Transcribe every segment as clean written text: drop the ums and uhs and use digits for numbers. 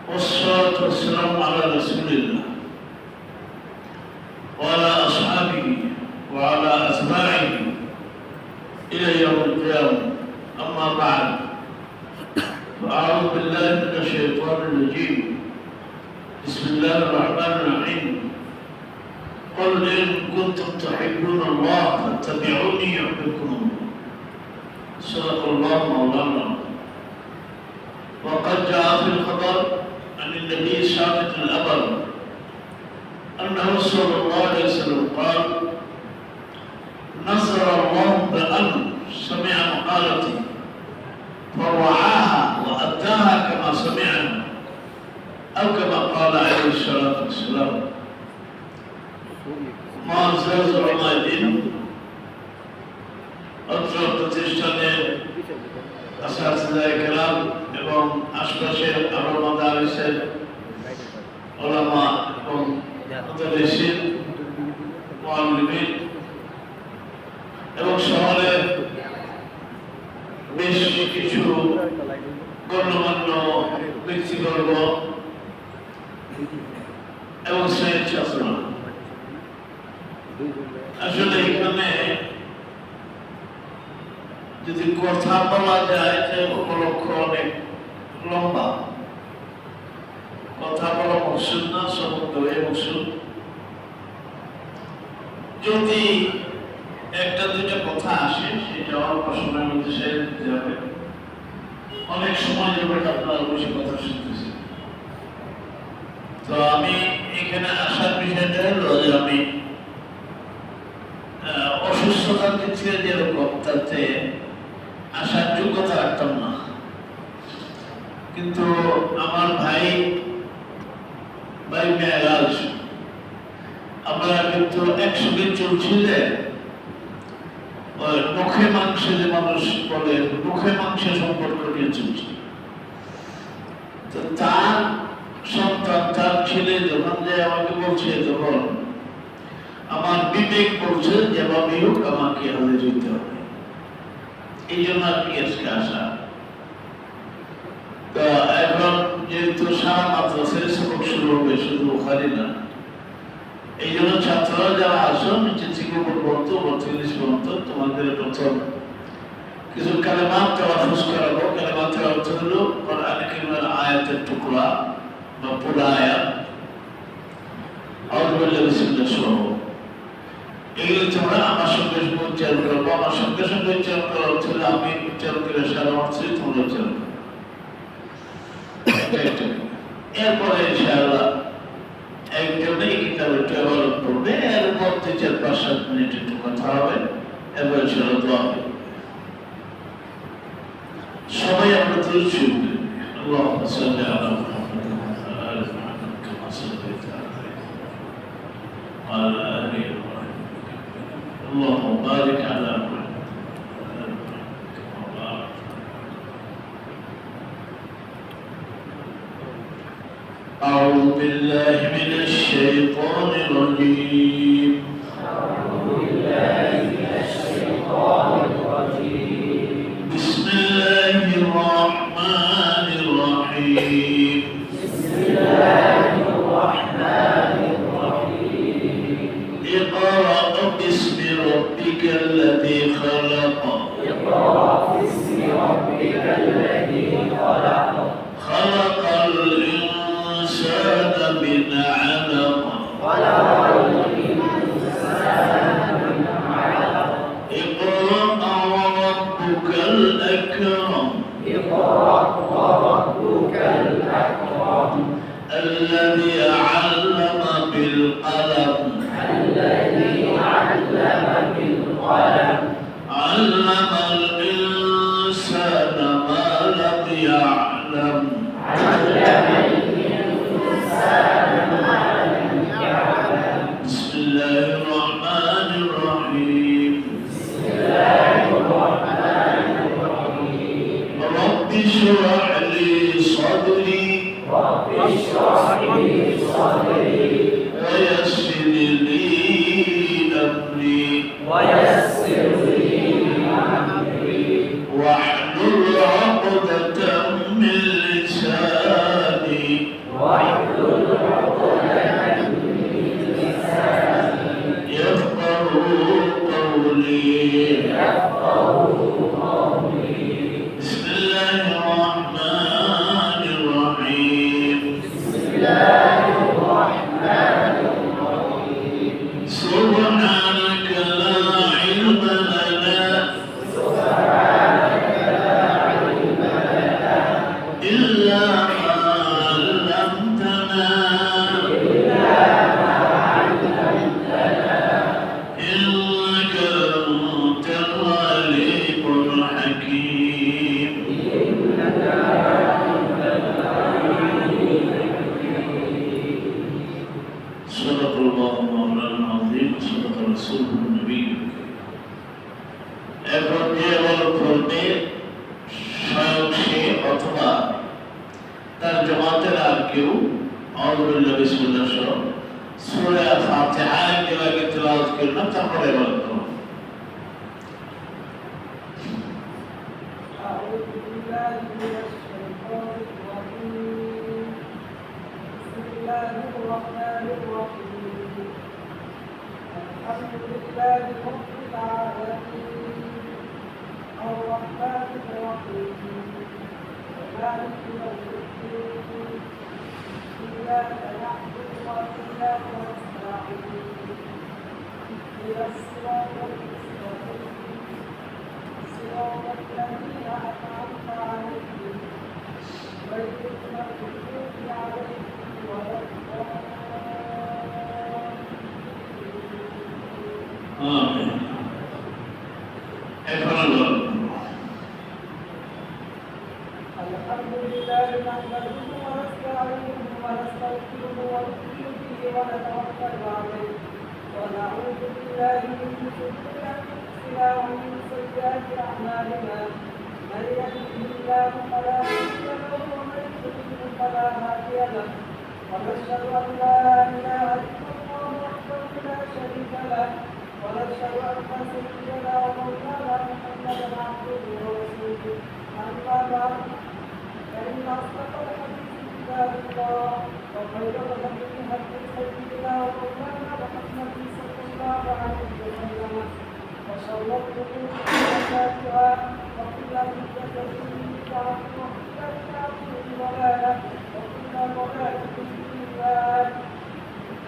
والصلاة والسلام على رسول الله وعلى أصحابه وعلى أتباعه إلى يوم القيامة. أما بعد، فأعوذ بالله من الشيطان الرجيم. بسم الله الرحمن الرحيم. قل إن كنتم تحبون الله فاتبعوني يحببكم الله. صدق الله مولانا. وقد جاء في الخبر عن النبي ثابت الأبر أنه صلى الله عليه وسلم قال: نصر الله بأن سمع مقالتي فوعاها وأداها كما سمعنا، أو كما قال عليه الصلاة والسلام. معزز علماء অত্র প্রতিষ্ঠানের আসাতিজায়ে কেরাম এবং আশপাশের আরো মাদারিসের উলামা এবং মুদারিসিন, মুআল্লিমিন এবং শহরের বেশ কিছু গণ্যমান্য ব্যক্তিবর্গ এবং স্নেহের ছাত্ররা, আসলে এখানে যদি কথা বলা যায় যে উপলক্ষ অনেক লম্বা, কথা বলা মকসুদ না, সমগ্র মকসুদ। যদি একটা দুইটা কথা আসে সেটা অল্প সময়ের মধ্যে শেষ দিতে হবে। অনেক সময় যাবে আপনারা বসে কথা শুনতেছেন। তো আমি এখানে আসার বিষয়টা হলো যে আমি অসুস্থতার দিক থেকে যেরকম তাতে আসার যোগ্যতা রাখতাম না, কিন্তু আমার ভাই মেয়েরাজ আমরা কিন্তু একসঙ্গে চলছিলেন। মুখে মাংসে যে মানুষ বলে, মুখে মাংসের সম্পর্ক নিয়ে চলছে। তো তার সন্তান, তার ছেলে যখন যে আমাকে বলছে, তখন আমার বিবেক বলছে যেভাবে হোক আমাকে হাজির হইতে হবে। এই জন্য আর কি আজকে আসা। তো এখন যেহেতু সারা মাদ্রাসার সবক শুরু হবে, শুধু বুখারী না, এই জন্য ছাত্ররা যারা আসো নিচে থেকে উপর পর্যন্ত ৩২ পর্যন্ত তোমাদের প্রথম কিছু কালেমাত তাওয়াফুজ করাবো। কালেমাত অর্থ হলো কোরআন কারীমের আয়াতের টুকরা বা পুরো আয়াত, আউযু বিল্লাহি বিসমিল্লাহ সহ। এগুলো তোমরা আমার সঙ্গে উচ্চারণ করবো। আমার সঙ্গে সঙ্গে উচ্চারণ করা হচ্ছে, আমি উচ্চারণ করে সারা হচ্ছে, তোমরা উচ্চারণ করো। এরপরে ইনশাআল্লাহ একজনে এই কিতাবের তেলাওয়াত করবে, এর মধ্যে ৪-৫-৭ মিনিট একটু কথা হবে, এরপর ইনশাআল্লাহ দোয়া হবে। সবাই আমরা দুরূদ শরীফ পড়ি। আল্লাহুম্মা সাল্লি আলা মুহাম্মাদ ওয়া আলা আলি মুহাম্মাদ কামা সাল্লাইতা আলা আলি ইব্রাহিম। اللهم بارك على محمد وعلى آل محمد كما باركت. أعوذ بالله من الشيطان الرجيم. بسم الله الرحمن الرحيم. اقرأ باسم ربك الذي خلق. خلق الإنسان من علق. اقرأ وربك الأكرم. الذي علم بالقلم. علم الإنسان ما لم يعلم. بسم الله الرحمن الرحيم. رب اشرح لي صدري ويسر لي أمري واحلل عقدة من لساني واحلل عقدة من لساني يفقهوا قولي. بسم الله الرحمن الرحيم. سبحانك لا علم لنا إلا ما علمتنا إنك أنت العليم الحكيم. صدق الله مولانا العظيم وصدق رسوله النبي الكريم. এখন যে বল করবে স্বয়ং সে অথবা তার জামাতের আর কেউ আউযুবিল্লাহি বিসমিল্লাহ সহ সূরা ফাতিহা আগে তেলাওয়াত করবেন, তারপরে বলবেন। أعوذ بالله من الشيطان الرجيم. بسم الله الرحمن الرحيم. الحمد لله رب العالمين الرحمن الرحيم مالك يوم الدين. إياك نعبد وإياك نستعين. اهدنا الصراط المستقيم صراط الذين أنعمت عليهم غير المغضوب عليهم ولا আমিন। এখন বলুন। الحمد لله نحمده ونستعينه ونستغفره ونؤمن به ونتوكل عليه ونعوذ بالله من شرور انفسنا ومن سيئات اعمالنا. من يهده الله فلا مضل له ومن يضلل فلا هادي له. ونشهد ان لا اله الا الله وحده لا شريك له ونشهد ان سيدنا ومولانا محمدا عبده ورسوله. اما بعد فإن أصدق الحديث كتاب الله وخير الهدي هدي سيدنا ومولانا محمد صلى الله عليه وسلم وشر الأمور محدثاتها وكل محدثة بدعة وكل بدعة ضلالة وكل ضلالة في النار.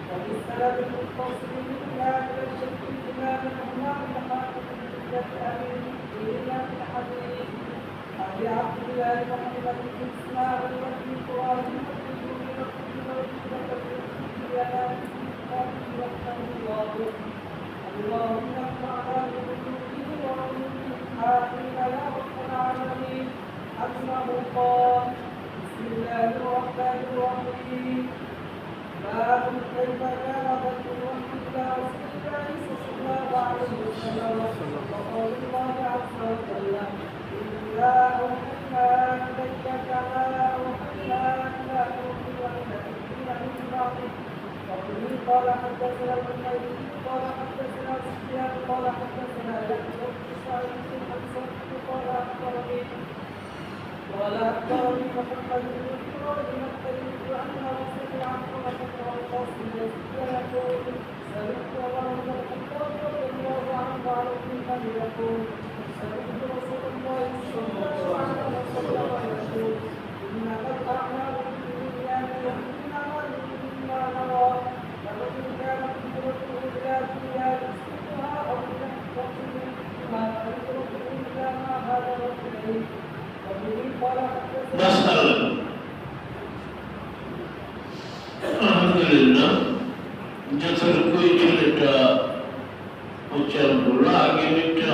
وبالسند المتصل إلى الشيخ الإمام الإمام الحافظ إلى الحديث أبي عبد الله محمد بن إسماعيل بن إبراهيم اللهم اجعلنا بوجوده وعلومه آمين يا رب العالمين. أنه قال بسم الله الرحمن الرحيم. باب كيف كان بدء الوحي إلى رسول الله صلى الله عليه وسلم وقول الله عز وجل إنا أوحينا إليك كما أوحينا إلى نوح والنبيين من بعده. وقل قال حدثنا الحميدي قال حدثنا سفيان قال حدثنا يحيى بن سعيد بن حمزة قال أخبرني محمد بن إبراهيم التيمي أنه سمع عمر بن العاص يقول سمعت عمر بن الخطاب رضي الله عنه على المنبر يقول سمعت رسول الله صلى الله عليه وسلم يقول إنما الأعمال بالنيات وإنما لكل ما نرى. فمن كانت هجرته إلى دنيا يصيبها أو إلى حكمة يصيبها فهجرته إلى ما هاجر إليه. وبه قال حدثنا আলহামদুলিল্লাহ, যতটুকু ছেলেটা উচ্চারণ করলো আগে একটা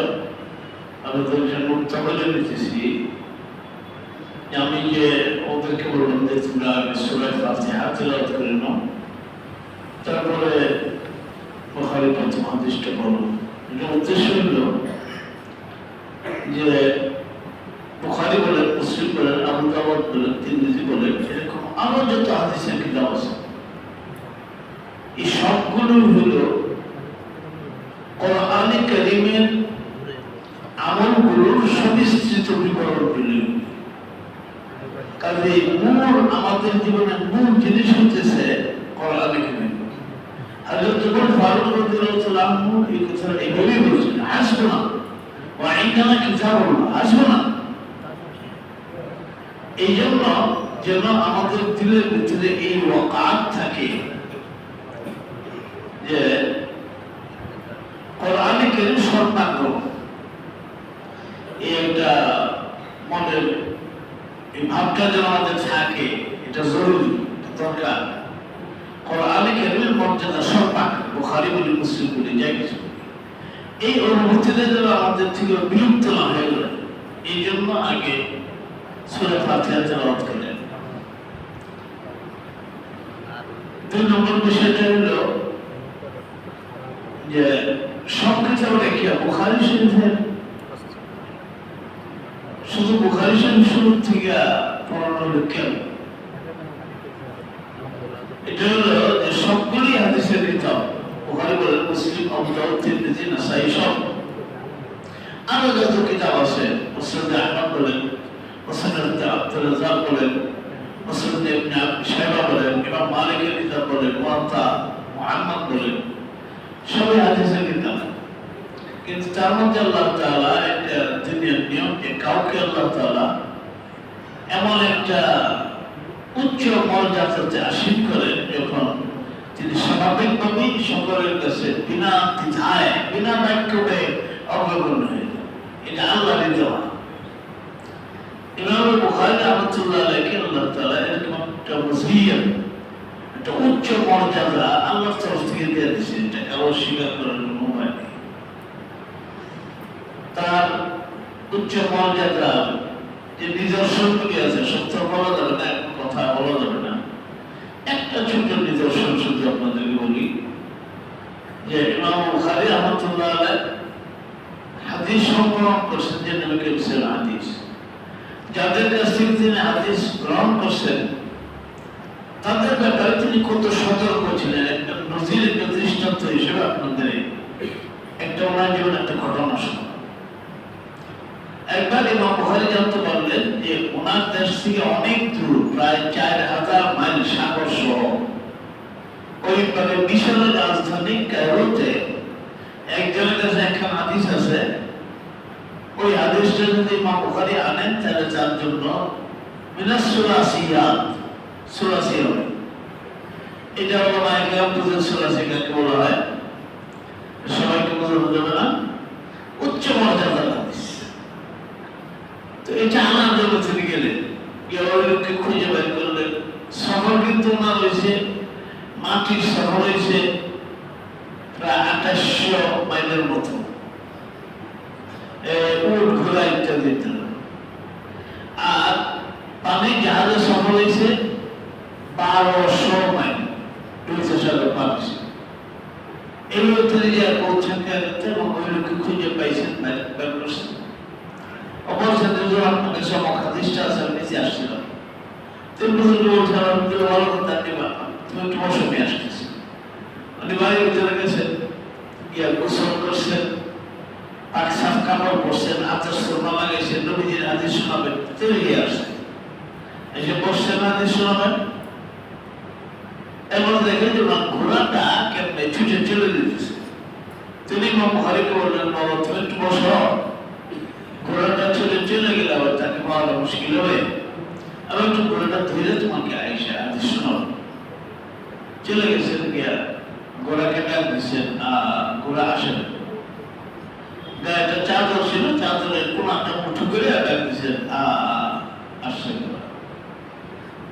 আমি তো নোটটা বলে নিতেছি। আমি যে ওদেরকে বললাম যে তোমরা আগে সূরা ফাতিহা তেলাওয়াত করে নাও, তারপরে বুখারী প্রথম হাদিসটা বলো। এটা উদ্দেশ্য হলো যে বুখারী বলেন, মুসলিম বলেন, আবু দাউদ বলেন, তিরমিজি বলেন, এরকম আরো যত হাদিসের কিতাব আছে, এই সবগুলো হলো কোরআনে কারীমের আমলগুলোর সবিস্তৃত বিবরণ পেলেন। কাজে মূল আমাদের জীবনের মূল জিনিস হচ্ছে কোরআন কারীম। হযরত ওমর ফারুক রাদিয়াল্লাহু আনহু এই কথা এইভাবেই বলেছেন, হাসবুনা ওয়া ইনদানা কিতাবুল্লাহ, হাসবুনা। এই জন্য যেন আমাদের দিলের ভিতরে এই ওয়াকাত থাকে যে কোরআন কারীম সর্বাগ্র, এই একটা মনের এই ভাবটা যেন আমাদের থাকে, এটা জরুরি, দরকার। কোরআন কারীমের মর্যাদা সর্বাগ্র, বুখারী বলি মুসলিম বলি যাই কিছু, এই অনুভূতিটা যেন আমাদের থেকে বিলুপ্ত না হয়ে যায়, এই জন্য আগে সূরা ফাতিহা তেলাওয়াত করেন। 2 নম্বর বিষয়টা হলো যে সবকিছু আমরা কি বুখারী শরীফের শুধু বুখারী শরীফ শুরু থেকে পড়ানো কেন? এটা হলো যে সবগুলি হাদিসের কিতাব, বুখারী বলেন, মুসলিম, আবু দাউদ, তিরমিজি, নাসাই, সব আরো যত কিতাব আছে, মুসনাদ আহমদ বলেন, মুসনাদ আব্দুর রাজ্জাক বলেন, মুসনাদ ইবনে আবি শাইবা বলেন, ইমাম মালিকের কিতাব বলেন, মুওয়াত্তা মুহাম্মদ বলেন, সবই হাদিসের কিতাব। কিন্তু তার মধ্যে আল্লাহ তাআলা একটা দুনিয়ার নিয়ম, যে কাউকে আল্লাহ তাআলা এমন একটা উচ্চ মর্যাদাতে আসীন করেন যখন তিনি স্বাভাবিকভাবেই সকলের কাছে বিনা দ্বিধায়, বিনা বাক্যে অগ্রগণ্য হয়ে যান। এটা আল্লাহর দেওয়া। ইমাম বুখারী রাহমাতুল্লাহ আলাইহি আল্লাহ তাআলা এরকম একটা ওসিয়ত, একটা উচ্চ মর্যাদা আল্লাহর তরফ থেকে দিয়ে দিয়েছেন, এটা কারো স্বীকার করার কোনো উপায় নেই। তার উচ্চ মর্যাদা যে নিদর্শনগুলি আছে, সত্য বলা যাবে না, একটা কথা বলা যাবে না। একটা ছোট নিদর্শন শুধু আপনাদেরকে বলি, যে ইমাম বুখারী রাহমাতুল্লাহ আলাইহি হাদিস সংগ্রহ করছেন, যে নবী করিম সাল্লাল্লাহু আলাইহি হাদিস, যাদের কাছ থেকে তিনি হাদিস গ্রহণ করছেন তাদের ব্যাপারে তিনি কত সতর্ক ছিলেন, একটা নজির, একটা দৃষ্টান্ত হিসেবে আপনাদের একটা ওনার জীবনে একটা ঘটনা শোনা। একবার ইমাম বুখারী জানতে পারলেন যে ওনার দেশ থেকে অনেক দূর, প্রায় 4000 মাইল সাগর সহ ওইভাবে মিশরের রাজধানী কায়রোতে একজনের কাছে একটা হাদিস আছে। ওই হাদিসটা যদি ইমাম বুখারী আনেন তাহলে তার জন্য মিনাস সুলাসিয়াত, সুলাসি হবে। এটা হলো মাইকামপুরের সুলাসি কাকে বলা হয়, সবাইকে বোঝানো যাবে না, উচ্চ মর্যাদার হাদিস। তো এটা আনার জন্য তিনি গেলেন, গিয়ে ওই লোককে খুঁজে বের করলেন। সফর কিন্তু ওনার হয়েছে, মাটির সফর হয়েছে প্রায় 2800 মাইলের মতো, উট ঘোড়া ইত্যাদি ইত্যাদি। আর পানি জাহাজে সফর হয়েছে 1200 মাইল, সাগর পানি। এগুলো তিনি যে পৌঁছান এবং ওই লোককে খুঁজে পাইছেন, বের করছেন। অবশ্যই দুজন আপনাদের সব হাদিসটা আছে, বেশি আসছিল। তিনি বলছেন ভালো কথা নিবা, তুমি একটু বসে নিয়ে আসতেছি। উনি বাড়ির ভিতরে গেছেন, গিয়া গোসল করছেন, পাক সাফ কাপড় পরছেন, আতর সুরমা লাগাইছেন, নবীজির হাদিস শোনাবেন। তিনি গিয়ে আসছেন, এসে বসছেন, হাদিস শোনাবেন। এমন দেখেন যে ঘোড়াটা কেমনে ছুটে চলে দিতেছে। তিনি ইমাম বুখারীকে বললেন, বাবা তুমি একটু বসো। ঘোড়াটা চলে গেলে আবার তাকে পাওয়া মুশকিল হবে, আমি একটু ঘোড়াটা ধরে তোমাকে আইসা হাদিস শোনাবো। চলে গেছেন, গিয়া ঘোড়াকে ডাক দিচ্ছেন, ঘোড়া আসে না। গায়েটা চাদর ছিল, চাদরের কোনাটা মুঠো করে ডাক দিচ্ছেন, আসছে ঘোড়া।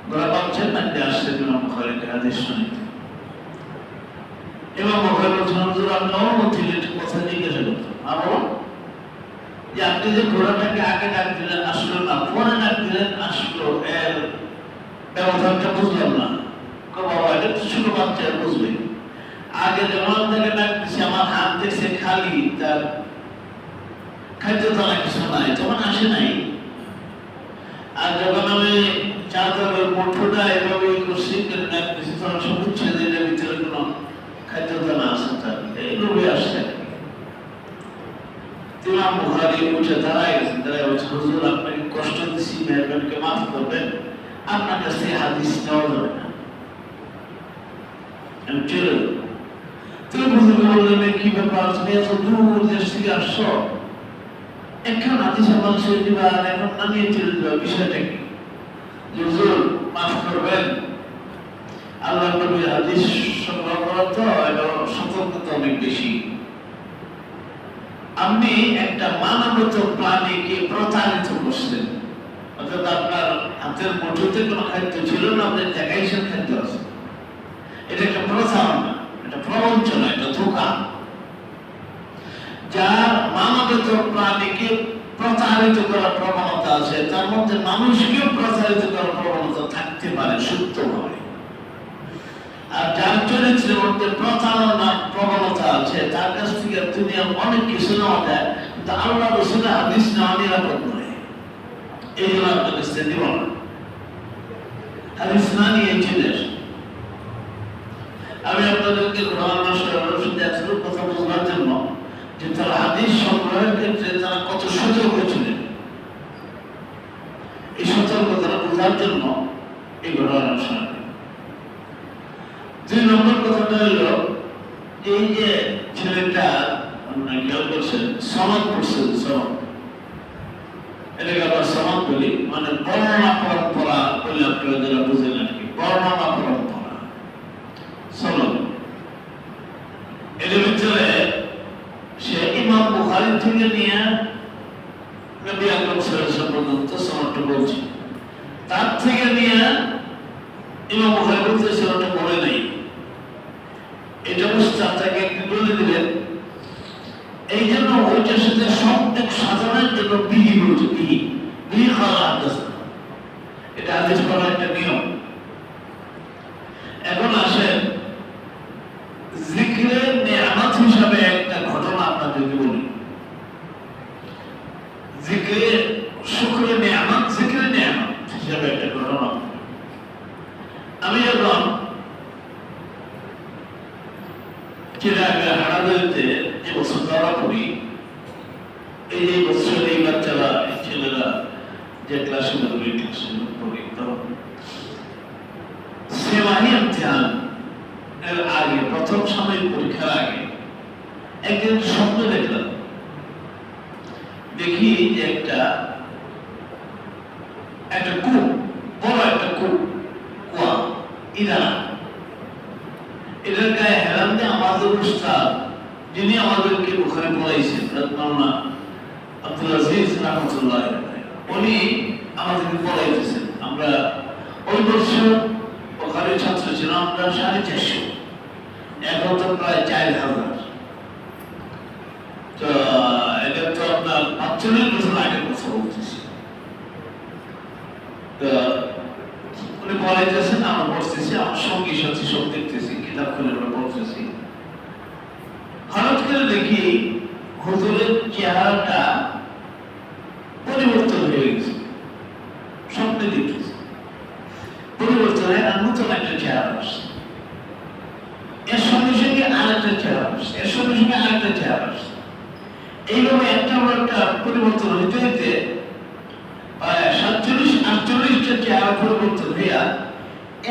ঘোড়া পাচ্ছেন না, আসছেন ইমাম বুখারীকে হাদিস শুনিতে। ইমাম বুখারী বলছেন, হুজুর আপনি অনুমতি দিলে একটু কথা জিজ্ঞাসা করতাম। আমার যে আপনি যে ঘোড়াটাকে আগে ডাক দিলেন আসলো না, পরে ডাক দিলেন আসলো, এর ব্যবধানটা বুঝলাম না। বাবা এটা তো ছোট বাচ্চা বুঝবে, আগে যেমন থেকে ডাক দিচ্ছে আমার হাত দেখছে খালি, তার খাদ্য দানা কিছু নাই, তখন আসে নাই। আর যখন আমি চাদরের মুঠোটা এভাবে করছি, ডাক দিচ্ছি, তখন সব বুঝছে যে এটার ভিতরে কোনো খাদ্য দানা আছে, তার এই লোভে আসছে। ইমাম বুখারী উঠে দাঁড়ায় গেছেন, দাঁড়ায় বলছে, হুজুর আপনাকে কষ্ট দিচ্ছি, মেহরবানিকে মাফ করবেন, আপনার কাছ থেকে হাদিস নেওয়া যাবে না। আমি চলে গেল। তুমি বুঝতে বললেন কি ব্যাপার, তুমি এত দূর দেশ থেকে আসছো, এখন হাদিস আমার সই দিবা আর এখন না নিয়ে চলে যাবা, বিষয়টা কি? হুজুর মাফ করবেন, আল্লাহ নবীর হাদিস সংগ্রহ করা তো এটা সতর্কতা অনেক বেশি। আপনি একটা মানবত প্রাণীকে প্রতারিত করছেন, অর্থাৎ আপনার হাতের মুঠোতে কোনো খাদ্য ছিল না, আপনার জায়গায় সে খাদ্য আছে। এটা একটা প্রতারণা, এটা প্রবঞ্চনা, এটা ধোঁকা। যার মানবত প্রাণীকে প্রতারিত করার প্রবণতা আছে, তার মধ্যে মানুষকেও প্রতারিত করার প্রবণতা থাকতে পারে সুপ্তভাবে। আর যার চরিত্রের মধ্যে প্রতারণার প্রবণতা আছে, তার কাছ থেকে দুনিয়ার অনেক কিছু নেওয়া যায়, কিন্তু আল্লাহ রাসূলের হাদিস নেওয়া নিরাপদ নয়। এই জন্য আপনার কাছ থেকে নিব না, হাদিস না নিয়ে চলে আসে। আমি আপনাদেরকে কথা বোঝার জন্য যে তারা হাদিস সংগ্রহের ক্ষেত্রে তারা কত সতর্ক ছিলেন, এই সতর্কতা বোঝার জন্য এই ঘটনা শোনা। 2 নম্বর কথাটা হলো, এই যে ছেলেটা খেয়াল করছেন সনদ পড়ছেন, সনদ এটাকে আবার সনদ বলি, মানে বর্ণনা পরম্পরা বলে আপনারা যারা বুঝেন আর কি, বর্ণনা পরম্পরা সনদ। এর ভিতরে সে ইমাম বুখারী থেকে নিয়ে নবী আকরাম সাল্লাল্লাহু আলাইহি ওয়াসাল্লাম পর্যন্ত সনদটা বলছি, তার থেকে নিয়ে ইমাম বুখারী বলতে সনদটা বলে নাই। এটা বুঝতে আপনাকে একটু বলে দিলেন, এই জন্য ওইটার সাথে সম্পর্ক সাজানোর জন্য বিহি বলছে, বিহি খাওয়া হাদিস, এটা হাদিস পড়ার একটা নিয়ম। এখন আসেন জিকরের নিয়ামত হিসাবে একটা ঘটনা আপনাদেরকে বলি। জিকরের শুকরের নিয়ামত, জিকরের নিয়ামত হিসাবে একটা ঘটনা। আমি যখন হারাদারিতে যে বছর ধরা পড়ি, এই বছর এই বাচ্চারা, এই ছেলেরা যে ক্লাসে পড়ি, তখন সেমানি ইমতিহান এর আগে, প্রথম সাময়িক পরীক্ষার আগে একদিন স্বপ্ন দেখলাম। দেখি যে একটা কূপ, বড় একটা কুয়া, ইদারা, এটার গায়ে হেরাম দিয়ে আমাদের উস্তাদ, যিনি আমাদেরকে বুখারী পড়াইছেন, মাওলানা আব্দুল আজিজ রাহমাতুল্লাহ, উনি আমাদেরকে পড়াইতেছেন। আমরা ওই বছর বুখারীর ছাত্র ছিলাম আমরা 450, এখন তো প্রায় 4000। তো এটা তো আপনার 45 বছর আগের কথা বলতেছি। তো উনি পড়াইতেছেন, আমরা পড়তেছি, আমার সঙ্গী সাথী সব দেখতেছি, কিতাব খুলে আমরা পড়তেছি। হঠাৎ করে দেখি হুজুরের চেহারাটা পরিবর্তন হয়ে গেছে, স্বপ্নে দেখতেছি পরিবর্তন হয়ে নতুন একটা চেহারা আসছে, এর সঙ্গে সঙ্গে আরেকটা চেহারা আসছে, এর সঙ্গে সঙ্গে আরেকটা চেহারা আসছে। এইভাবে একটা পরিবর্তন হইতে হইতে প্রায় 47-48টা চেহারা পরিবর্তন হইয়া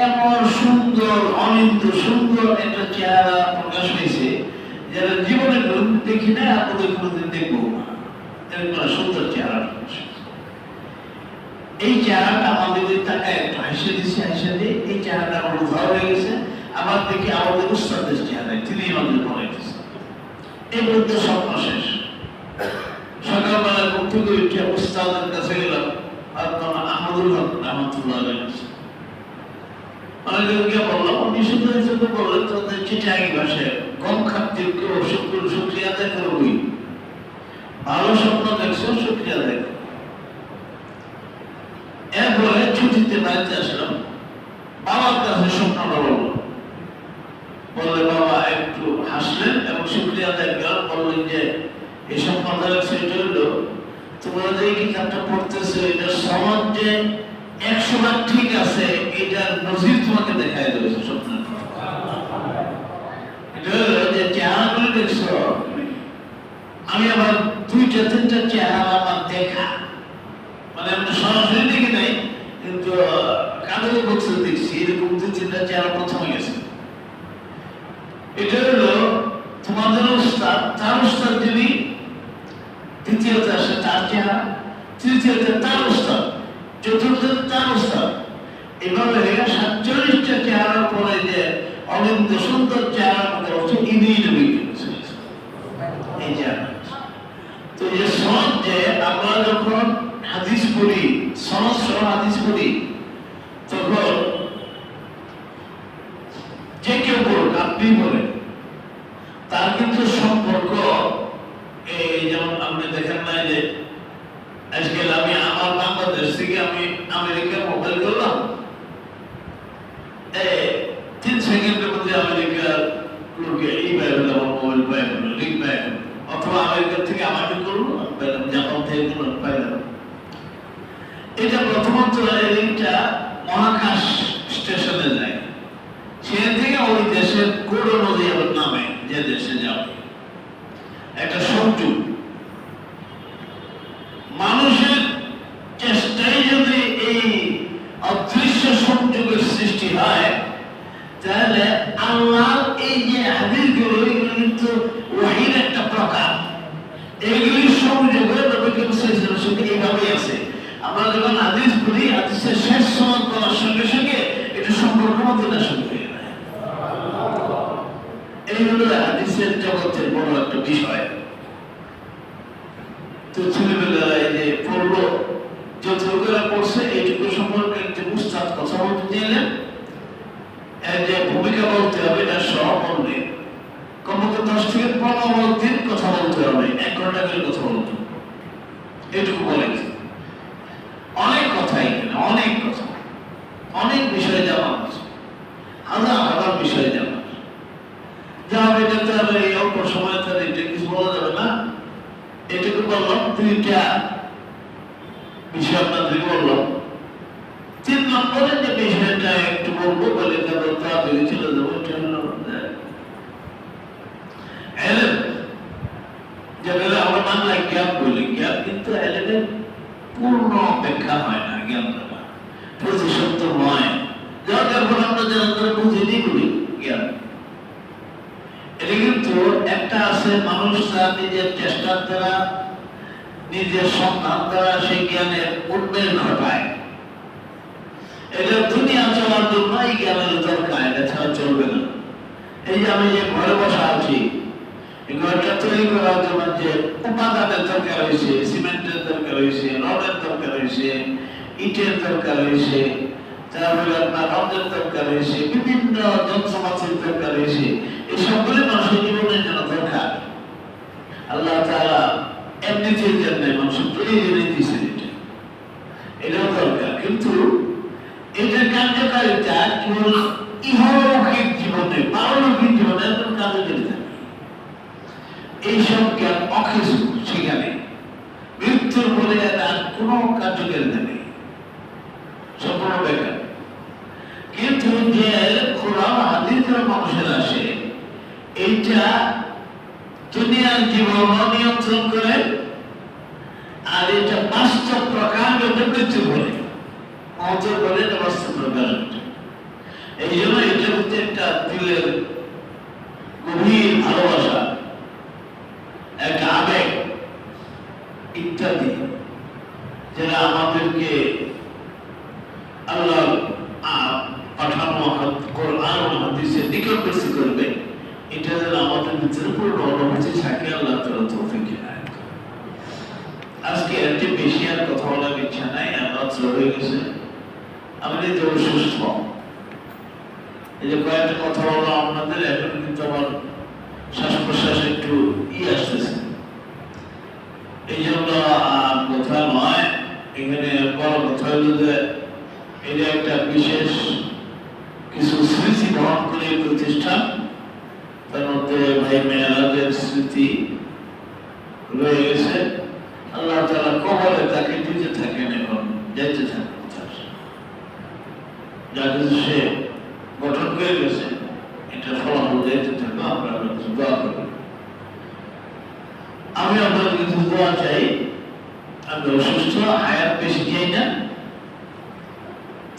এমন সুন্দর, অনিন্দ সুন্দর একটা চেহারা প্রকাশ হয়েছে, যারা জীবনে কোনদিন দেখি না, আপনাদের কোনদিন দেখবো না, এরকম সুন্দর চেহারা প্রকাশ হয়েছে। এই চেহারাটা আমাদের তাকায় একটু হাসি দিচ্ছে, হাসি দিয়ে এই চেহারাটা আমার উদ্ধার হয়ে গেছে। আবার দেখি আমাদের উস্তাদের চেহারায়, তিনি আমাদের পড়াইতেছে। এই মধ্যে স্বপ্ন শেষ। সকালবেলা ঘুম থেকে উঠে উস্তাদের কাছে গেলাম, আহমদুল হক রহমতুল্লাহ আলাইহি। অনেকজনকে বললাম, উনি শুধু বললেন তাদের চিটাঙ্গি ভাষায় গম খাদ্যকে শুকরিয়া আদায় করবই, ভালো স্বপ্ন দেখছো, শুকরিয়া আদায় করো। এরপরে ছুটিতে বাড়িতে আসলাম, বাবার কাছে স্বপ্নটা বললে বাবা একটু হাসলেন এবং শুকরিয়া আদায় করেন। বললেন যে এই স্বপ্নটা দেখছো, এটা হলো তোমরা যে কিতাবটা পড়তেছো, এটা সমাজ যে 100 ভাগ ঠিক আছে, এটার নজির তোমাকে দেখায় দিয়েছে স্বপ্ন। এটা হলো যে চেহারাগুলো দেখছো, আমি আবার 2-3টা চেহারা আমার দেখা, মানে আমি সরাসরি দেখি নাই, কিন্তু আমি বলতে দেখছি এরকম যে চিন্তা চেহারা প্রথমে গেছে। এটা হলো তোমাদের উস্তাদ, তার উস্তাদ যিনি, দ্বিতীয়তে আসে তার চেহারা, তৃতীয়তে তার উস্তাদ, চতুর্থতে তার উস্তাদ। এভাবে 47টা চেহারার পরে যে অনিন্দ সুন্দর চেহারার মধ্যে হচ্ছে ইনি নবী। এই চেহারা তো এই সনদ যে আমরা যখন হাদিস পড়ি, সনদ সহ হাদিস পড়ি, তখন যে কেউ বলুক, আপনি বলেন, তার কিন্তু সম্পর্ক এই যেমন আপনি দেখেন না যে আজকাল আমি আমার বাংলাদেশ থেকে আমি আমেরিকা মোবাইল করলাম, 3 সেকেন্ডের মধ্যে আমেরিকার লোকে এই বাইরে আমার মোবাইল পাই হলো, লিঙ্ক পাই হলো, অথবা আমেরিকা থেকে আমাকে করলো, জাপান থেকে কোনো পাইলাম। এটা প্রথমত এই লিঙ্কটা মহাকাশ স্টেশনে যায়, সেখান থেকে ওই দেশের কোড অনুযায়ী নামে যে দেশে যাবে একটা সংযোগ। মানুষের চেষ্টায় যদি এই অদৃশ্য সংযোগের সৃষ্টি হয়, তাহলে আল্লাহ এই যে হাদিসগুলো, এগুলো কিন্তু ওয়াহির একটা প্রকার, এগুলির সংযোগে নবী করিম সাল্লাল্লাহু আলাইহি ওয়াসাল্লাম এইভাবেই আছে। আমরা যখন হাদিস পড়ি, হাদিসের শেষ সনদ করার সঙ্গে সঙ্গে এটা সম্পর্ক মদিনার সঙ্গে হয়ে যায়। এই হলো হাদিসের জগতের বড় একটা বিষয়। তো ছেলেবেলায় যে পড়লো, যতটুকু পড়ছে এইটুকু সম্পর্কে একটি উস্তাদ কথা বলতে চাইলেন, এর যে ভূমিকা বলতে হবে এটা সব বলবে, কমপক্ষে 10 থেকে 15 দিন কথা বলতে হবে, 1 ঘন্টা করে কথা বলতে, এইটুকু বলে অনেক কথা, এখানে অনেক কথা, অনেক বিষয় জানা আছে, হাজার হাজার বিষয় জানা। যা এটা তো আর এই অল্প সময় তার এটা কিছু বলা যাবে না। এটুকু বললাম, 2টা বিষয় আপনাদের বললাম। 3 নম্বরে যে বিষয়টা একটু বলবো, বলে তারপর তাড়াতাড়ি চলে যাবো, এটা হলো এলেম। যেগুলো আমরা বাংলায় জ্ঞান বলি, জ্ঞান কিন্তু এলেমের পূর্ণ ব্যাখ্যা হয় না, জ্ঞান দ্বারা প্রতিশব্দ নয়, যার কারণে আমরা যারা তারা বুঝিনি বলি জ্ঞান। এটা কিন্তু একটা আছে, মানুষ তার নিজের চেষ্টার দ্বারা, নিজের সন্ধান দ্বারা সেই জ্ঞানের উন্মেষ ঘটায়। এটা দুনিয়া চলার জন্য এই জ্ঞানের দরকার, এটা ছাড়া চলবে না। এই যে আমি যে ঘরে বসা আছি, এই ঘরটা তৈরি করার জন্য যে উপাদানের দরকার হয়েছে, সিমেন্টের দরকার হয়েছে, রডের দরকার হয়েছে, ইটের দরকার হয়েছে, তারপরে আপনার রঙের দরকার হয়েছে, বিভিন্ন যন্ত্রপাতির দরকার হয়েছে, এই সবগুলি মানুষের জীবনের জন্য দরকার। আল্লাহ তাআলা এমনিতে দেন নাই, মানুষের প্রয়োজনে দিয়েছেন, এটাও দরকার। কিন্তু এটার কার্যকারিতা কেবল ইহলৌকিক জীবনে, পারলৌকিক জীবনে একদম কার্যকারী থাকে। এইসব জ্ঞান অকেজু, সেখানে মৃত্যুর পরে আর কোনো কার্যকারিতা নেই, সম্পূর্ণ বেকার। কিন্তু যে কোরআন হাদিসের মানুষের আসে, এইটা দুনিয়ার জীবন নিয়ন্ত্রণ করে, আর এটা বাস্তব প্রকার মৃত্যু করে, মহতের বলে এটা বাস্তব প্রকার। এই জন্য এটার মধ্যে একটা দিলের গভীর ভালোবাসা, একটা আবেগ ইত্যাদি, যেটা আমাদেরকে আল্লাহ পাঠানো কোরআন ও হাদিসের নিকটবর্তী করবে, এটা যেন আমাদের ভিতরে পূর্ণ অনুভূতি থাকে। আল্লাহ তাআলা তৌফিক দেন। আজকে এর চেয়ে বেশি আর কথা বলার ইচ্ছা নাই, রাত হয়ে গেছে। আমি নিজে অসুস্থ, এই যে কয়েকটা কথা বললাম আপনাদের, এখন কিন্তু আমার শ্বাস প্রশ্বাস একটু আসতেছে, এই জন্য আর কথা নয়। এখানে বড় কথা হলো যে এটা একটা বিশেষ কিছু স্মৃতি বহন করে প্রতিষ্ঠান, তার মধ্যে ভাই মেয়েরাদের স্মৃতি রয়ে গেছে। আল্লাহ তাআলা কবরে তাকে দিতে থাকেন এবং যাইতে থাকেন, যা কিছু সে গঠন করে গেছে এটা ফলাফল যাইতে থাকবে। আমরা কিছু দোয়া করি, আমি আপনাদের কিছু দোয়া চাই। আমি অসুস্থ, হায়াত বেশি চাই না,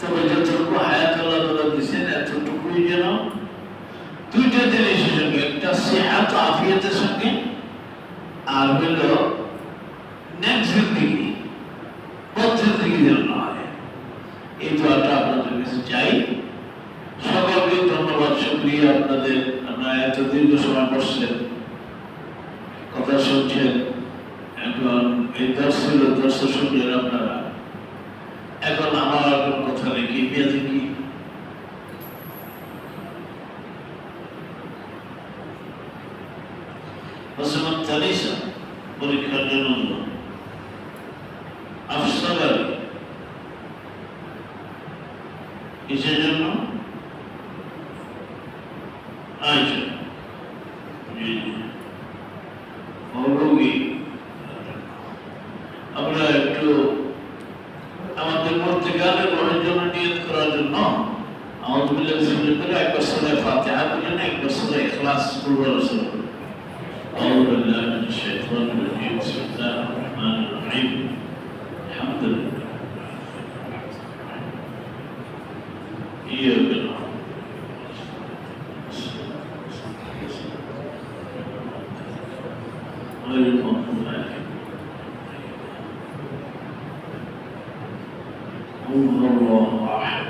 তবে যতটুকু হায়াত আল্লাহ তাআলা দিয়েছেন এতটুকুই যেন দুইটা জিনিসের সঙ্গে, একটা সিহাত আফিয়াতের সঙ্গে, আর হইল নেক্সট জিন্দেগি পথের দিকে যেন না হয়। এই দোয়াটা আপনাদের কাছে চাই। সকলকে ধন্যবাদ, শুকরিয়া আপনাদের। আপনারা এত দীর্ঘ সময় বসছেন, কথা শুনছেন। এখন এই দর্শ ছিল, দর্শ শুনলেন আপনারা। এখন আমার আর কোনো কথা নেই। কি পেয়েছে কি পরীক্ষার জন্য আফসার কিসের জন্য? আচ্ছা, আমরা একটু আমাদের মধ্যে গানে গ্রহণের জন্য নিয়ত করার জন্য আমাদের করে একবার সূরা ফাতিহা বলেন, একবার সূরা ইখলাস পড়বেন। أعوذ بالله من الشيطان الرجيم. بسم الله الرحمن الرحيم. الحمد لله إياك نعبد غير المغضوب عليهم الله أحد.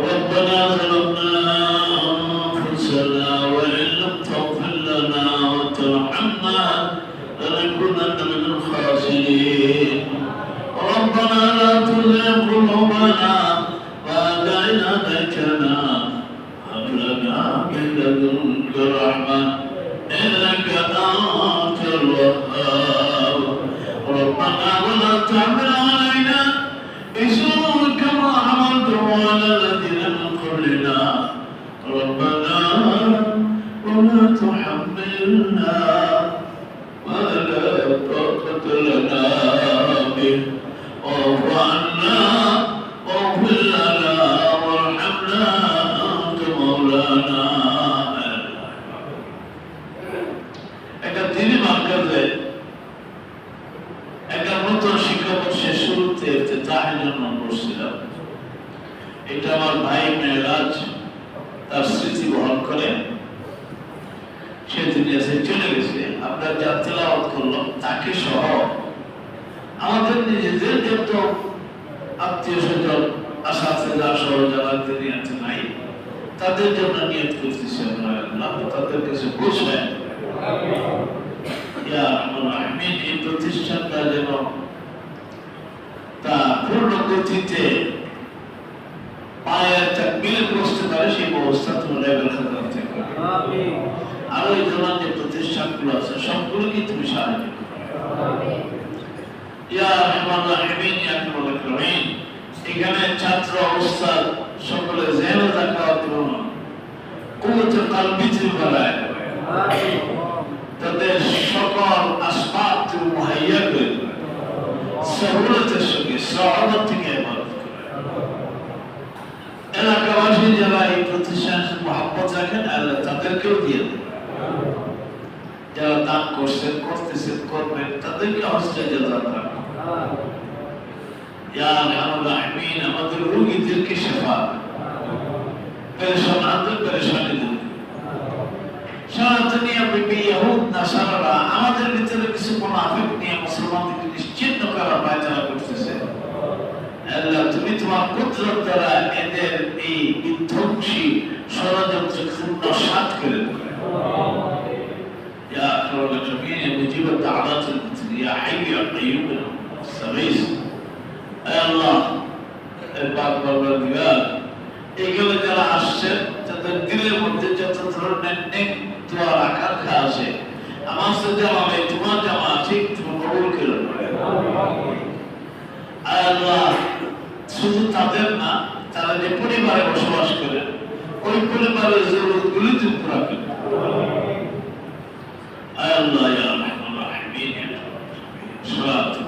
ربنا ظلمنا أنفسنا وإن لم تغفر لنا وترحمنا لنكونن من الخاسرين. ربنا لا تزغ قلوبنا بعد إذ هديتنا وهب لنا من لدنك رحمة إنك أنت الوهاب. ربنا ولا تحمل علينا إصرا كما حملته على الذين من قبلنا. ربنا ولا تحملنا ما لا طاقة لنا به واعف عنا واغفر لنا وارحمنا أنت مولانا. একটা দিনই মার্কাজে একটা নতুন শিক্ষাবর্ষের শুরুতে ইফতিতাহের জন্য বসছিলাম। এটা আমার ভাই মেরাজ তার স্মৃতি বহন করে সে দুনিয়াতে চলে গেছে। আমরা যা তেলাওয়াত করলাম তাকে সহ আমাদের নিজেদের যত আত্মীয় স্বজন আসাতেজা সহ যারা দুনিয়াতে নাই তাদের জন্য নিয়ত করতেছি আমরা, আল্লাহ তাদের কাছে পৌঁছায়। ইয়া রাহমান রাহিম, এই প্রতিষ্ঠানটা যেন তা পূর্ণ গতিতে পায়ের তাকবীর পৌঁছতে পারে সেই ব্যবস্থা তোমরা ব্যবস্থা করতে পারো। আর ওই ধরনের যে প্রতিষ্ঠানগুলো আছে সবগুলোকে তুমি সাহায্য করো। ইয়া রাহমান রাহিম, ইয়া আকরামুল আকরামিন, এখানে ছাত্র অবস্থা সকলে জেনে থাকার জন্য কুওয়াতে কলবি তুমি বাড়ায় তাদের সকল আসবাব তুমি মুহাইয়া করে দেবে, সহুলতের সঙ্গে সাআদাত থেকে ইবাদত করে। এলাকাবাসী যারা এই প্রতিষ্ঠানের মহব্বত রাখেন আল্লাহ তাদেরকেও দিয়ে দেবে। যারা দান করছেন, করতেছেন, করবেন তাদেরকে হস্তায় জাযাত রাখো। ইয়া আরহামার রাহিমিন, আমাদের রোগীদেরকে শিফা, পেরেশানদের পেরেশানি দূর। সারা দুনিয়া ব্যাপী ইহুদ নাসারারা আমাদের ভিতরে কিছু মুনাফিক নিয়ে মুসলমানদেরকে নিশ্চিহ্ন করার পায়তারা করতেছে। আল্লাহ তুমি তোমার কুদরত দ্বারা এদের এই বিধ্বংসী ষড়যন্ত্রকে নস্যাৎ করে দেবে। ইয়া আকরামুল আকরামিন, ইয়া মুজিবুদ দাওয়াতিল মুসলিমিন, ইয়া হাইয়্যু ইয়া কাইয়্যুম আস-সাবিস। হে আল্লাহ, হে পাক পরওয়ারদিগার, এগুলো যারা আসছেন তাদের দিলের মধ্যে যত ধরনের নেক দোয়া আকাঙ্ক্ষা আছে আমার সাথে জামাবে তোমার জামা ঠিক তুমি কবুল করে নাও। আল্লাহ, শুধু তাদের না, তারা যে পরিবারে বসবাস করে ওই পরিবারের জরুরতগুলি তুমি পুরা করে দাও। আল্লাহ, ইয়া রাহমান রাহিম, ইয়া রাহমান রাহিম।